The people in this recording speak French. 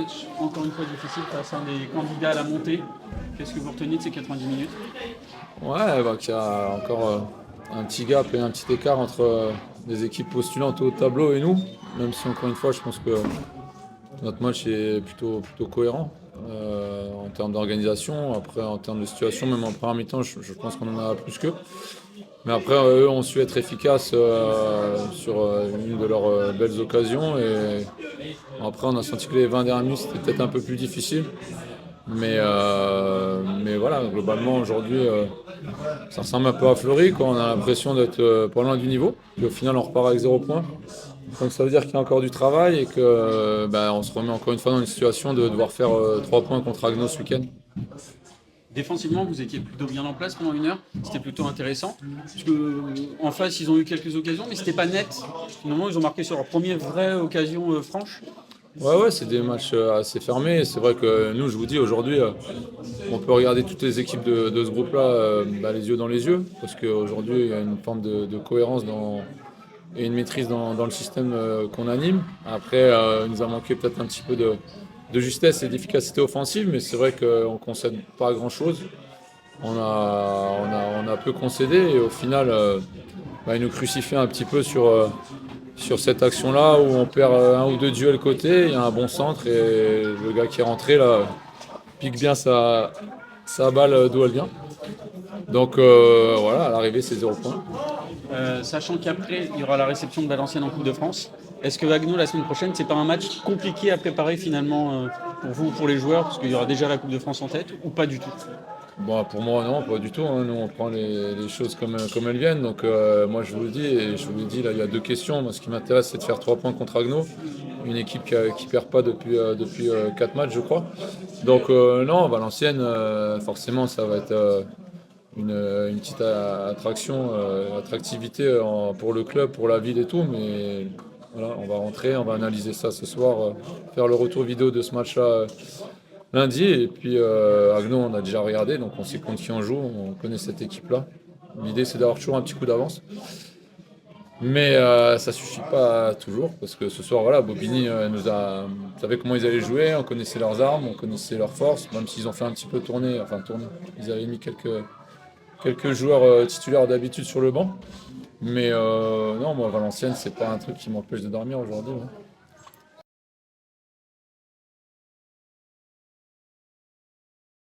match encore une fois difficile face à un des candidats à la montée. Qu'est-ce que vous retenez de ces 90 minutes? Ouais, qu'il y a encore un petit gap et un petit écart entre les équipes postulantes au tableau et nous. Même si encore une fois, je pense que notre match est plutôt cohérent en termes d'organisation. Après, en termes de situation, même en première mi-temps, je pense qu'on en a plus qu'eux. Mais après, eux ont su être efficaces sur une de leurs belles occasions. Et après, on a senti que les 20 dernières minutes, c'était peut-être un peu plus difficile. Mais voilà, globalement, aujourd'hui, ça ressemble un peu à Fleury, quoi. On a l'impression d'être pas loin du niveau. Puis au final, on repart avec 0 points. Donc ça veut dire qu'il y a encore du travail et que on se remet encore une fois dans une situation de devoir faire 3 points contre Agno ce week-end. Défensivement, vous étiez plutôt bien en place pendant une heure. C'était plutôt intéressant. Parce que, en face, ils ont eu quelques occasions, mais c'était pas net. Finalement, ils ont marqué sur leur première vraie occasion franche. Ouais, c'est des matchs assez fermés. C'est vrai que nous, je vous dis, aujourd'hui, on peut regarder toutes les équipes de ce groupe-là les yeux dans les yeux. Parce qu'aujourd'hui, il y a une forme de cohérence et une maîtrise dans le système qu'on anime. Après, il nous a manqué peut-être un petit peu de justesse et d'efficacité offensive, mais c'est vrai qu'on ne concède pas grand-chose. On a peu concédé et au final, il nous crucifie un petit peu sur cette action-là où on perd un ou deux duels côté, il y a un bon centre et le gars qui est rentré là pique bien sa balle d'où elle vient. Donc voilà, à l'arrivée c'est 0 points. Sachant qu'après, il y aura la réception de Valenciennes en Coupe de France. Est-ce que Agno, la semaine prochaine, c'est pas un match compliqué à préparer finalement pour vous ou pour les joueurs, parce qu'il y aura déjà la Coupe de France en tête, ou pas du tout? Bon, pour moi, non, pas du tout, hein. Nous, on prend les choses comme elles viennent. Donc, moi, je vous le dis, et je vous le dis, là, il y a deux questions. Moi, ce qui m'intéresse, c'est de faire 3 points contre Agno, une équipe qui ne perd pas depuis 4 matchs, je crois. Donc, non, Valenciennes, forcément, ça va être une petite attraction, attractivité pour le club, pour la ville et tout. Mais voilà, on va rentrer, on va analyser ça ce soir, faire le retour vidéo de ce match-là lundi. Et puis Agno, on a déjà regardé, donc on sait contre qui on joue, on connaît cette équipe-là. L'idée, c'est d'avoir toujours un petit coup d'avance. Mais ça suffit pas toujours, parce que ce soir, voilà, Bobigny on savait comment ils allaient jouer, on connaissait leurs armes, on connaissait leurs forces, même s'ils ont fait un petit peu tourner, ils avaient mis quelques joueurs titulaires d'habitude sur le banc. Mais non, moi, Valenciennes, c'est pas un truc qui m'empêche de dormir aujourd'hui, ouais.